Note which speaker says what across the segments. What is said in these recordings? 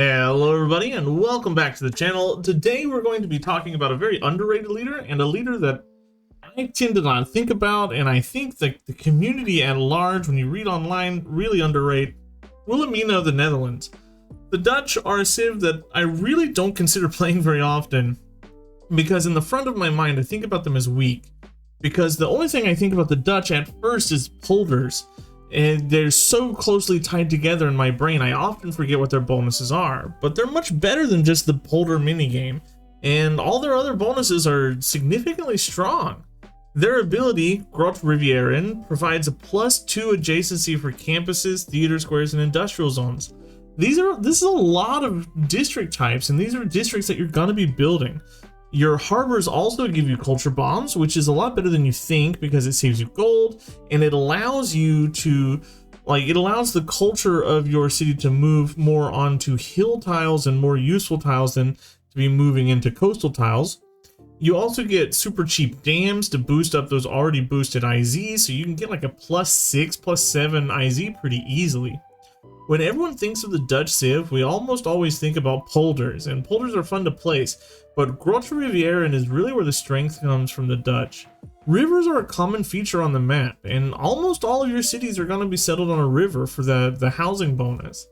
Speaker 1: Hello everybody and welcome back to the channel. Today we're going to be talking about a very underrated leader and a leader that I tend to not think about, and I think that the community at large, when you read online, really underrate Wilhelmina of the Netherlands. The Dutch are a civ that I really don't consider playing very often because in the front of my mind I think about them as weak, because the only thing I think about the Dutch at first is polders. And they're so closely tied together in my brain, I often forget what their bonuses are. But they're much better than just the Polder minigame, and all their other bonuses are significantly strong. Their ability, Grote Rivieren, provides a +2 adjacency for campuses, theater squares, and industrial zones. This is a lot of district types, and these are districts that you're going to be building. Your harbors also give you culture bombs, which is a lot better than you think because it saves you gold, and it allows you to, it allows the culture of your city to move more onto hill tiles and more useful tiles than to be moving into coastal tiles. You also get super cheap dams to boost up those already boosted IZs, so you can get like a +6, +7 IZ pretty easily. When everyone thinks of the Dutch civ, we almost always think about polders, and polders are fun to place, but Grote Rivieren is really where the strength comes from the Dutch. Rivers are a common feature on the map, and almost all of your cities are going to be settled on a river for the housing bonus.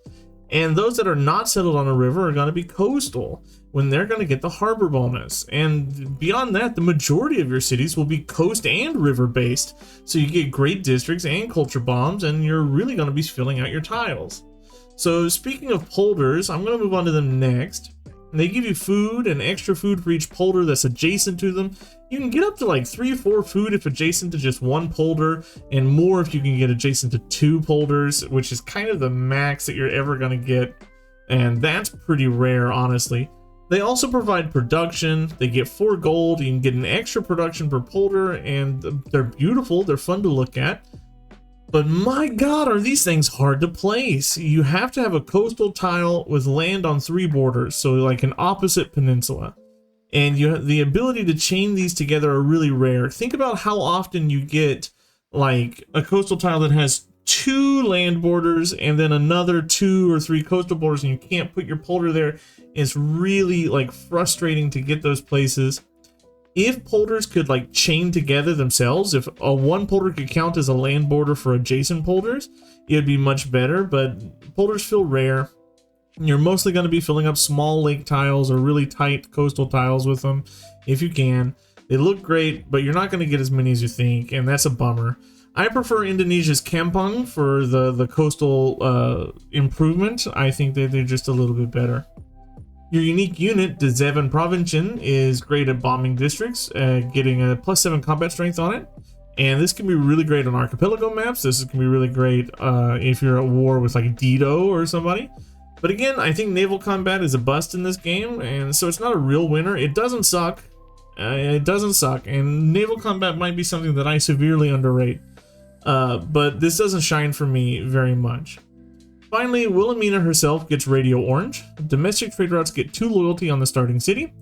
Speaker 1: And those that are not settled on a river are going to be coastal, when they're going to get the harbor bonus. And beyond that, the majority of your cities will be coast and river based, so you get great districts and culture bombs, and you're really going to be filling out your tiles. So speaking of polders, I'm going to move on to them next. They give you food and extra food for each polder that's adjacent to them. You can get up to like 3 or 4 food if adjacent to just 1 polder, and more if you can get adjacent to 2 polders, which is kind of the max that you're ever going to get, and that's pretty rare, honestly. They also provide production. They get 4 gold. You can get an extra production per polder, and they're beautiful. They're fun to look at. But my god, are these things hard to place. You have to have a coastal tile with land on 3 borders, so like an opposite peninsula. And you have the ability to chain these together are really rare. Think about how often you get like a coastal tile that has 2 land borders and then another 2 or 3 coastal borders, and you can't put your polder there. It's really like frustrating to get those places. If polders could like chain together themselves, if a 1 polder could count as a land border for adjacent polders, it'd be much better, but polders feel rare. You're mostly going to be filling up small lake tiles or really tight coastal tiles with them if you can. They look great, but you're not going to get as many as you think, and that's a bummer. I prefer Indonesia's Kampung for the coastal improvement. I think that they're just a little bit better. Your unique unit, the Zeven Provincien, is great at bombing districts, getting a +7 combat strength on it. And this can be really great on archipelago maps. This can be really great if you're at war with like Dido or somebody. But again, I think naval combat is a bust in this game, and so it's not a real winner. It doesn't suck. And naval combat might be something that I severely underrate. But this doesn't shine for me very much. Finally, Wilhelmina herself gets Radio Orange. Domestic trade routes get 2 loyalty on the starting city,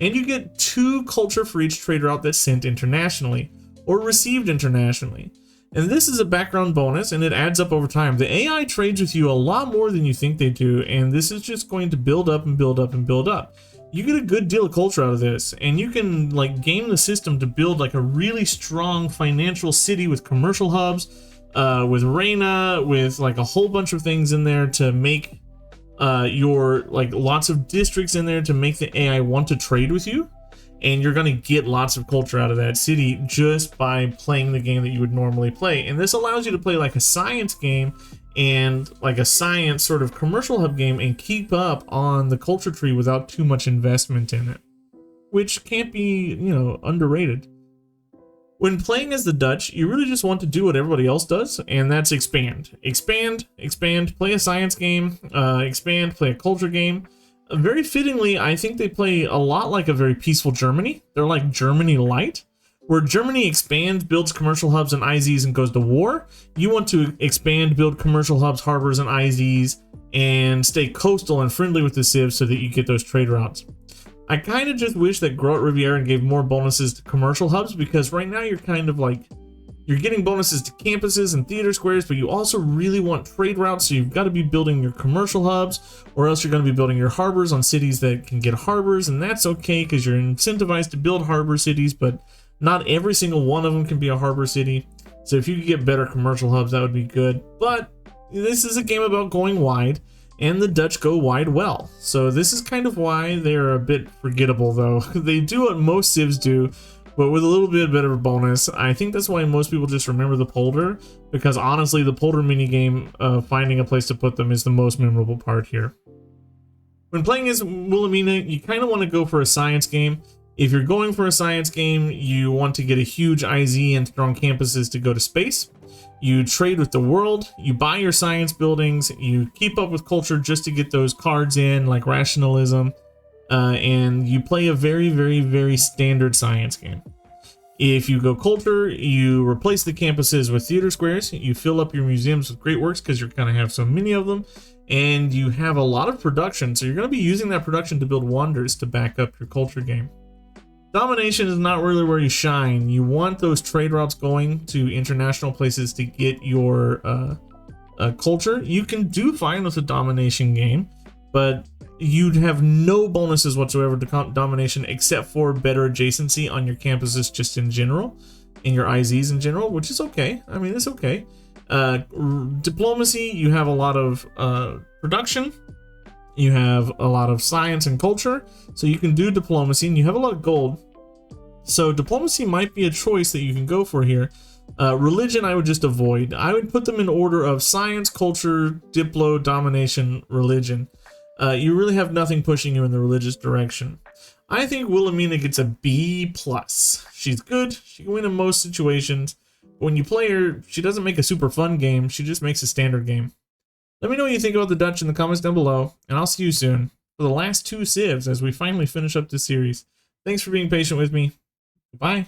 Speaker 1: and you get 2 culture for each trade route that's sent internationally, or received internationally. And this is a background bonus, and it adds up over time. The AI trades with you a lot more than you think they do, and this is just going to build up and build up and build up. You get a good deal of culture out of this, and you can like game the system to build like a really strong financial city with commercial hubs, with Reina, with like a whole bunch of things in there to make your like lots of districts in there to make the AI want to trade with you, and you're going to get lots of culture out of that city just by playing the game that you would normally play. And this allows you to play like a science game and like a science sort of commercial hub game and keep up on the culture tree without too much investment in it, which can't be, underrated. When playing as the Dutch, you really just want to do what everybody else does, and that's expand. Expand, expand, play a science game, expand, play a culture game. Very fittingly, I think they play a lot like a very peaceful Germany. They're like Germany light, where Germany expands, builds commercial hubs and IZs and goes to war. You want to expand, build commercial hubs, harbors, and IZs, and stay coastal and friendly with the civs so that you get those trade routes. I kind of just wish that Grote Rivieren gave more bonuses to commercial hubs, because right now you're kind of like You're getting bonuses to campuses and theater squares, but you also really want trade routes, so you've got to be building your commercial hubs, or else you're going to be building your harbors on cities that can get harbors, and that's okay because you're incentivized to build harbor cities, but not every single one of them can be a harbor city. So if you could get better commercial hubs, that would be good. But this is a game about going wide, and the Dutch go wide well. So this is kind of why they're a bit forgettable, though. They do what most civs do, but with a little bit better bonus. I think that's why most people just remember the Polder, because honestly, the Polder minigame, finding a place to put them is the most memorable part here. When playing as Wilhelmina, you kind of want to go for a science game. If you're going for a science game, you want to get a huge IZ and strong campuses to go to space. You trade with the world, you buy your science buildings, you keep up with culture just to get those cards in, like rationalism. And you play a very, very, very standard science game. If you go culture, you replace the campuses with theater squares. You fill up your museums with great works because you're going to have so many of them. And you have a lot of production, so you're going to be using that production to build wonders to back up your culture game. Domination is not really where you shine. You want those trade routes going to international places to get your culture. You can do fine with a domination game, but you'd have no bonuses whatsoever to domination except for better adjacency on your campuses just in general, in your IZs in general, which is okay. I mean, it's okay. Diplomacy, you have a lot of production. You have a lot of science and culture, so you can do diplomacy, and you have a lot of gold. So diplomacy might be a choice that you can go for here. Religion, I would just avoid. I would put them in order of science, culture, diplo, domination, religion. You really have nothing pushing you in the religious direction. I think Wilhelmina gets a B+. She's good. She can win in most situations. But when you play her, she doesn't make a super fun game. She just makes a standard game. Let me know what you think about the Dutch in the comments down below, and I'll see you soon for the last 2 civs as we finally finish up this series. Thanks for being patient with me. Goodbye.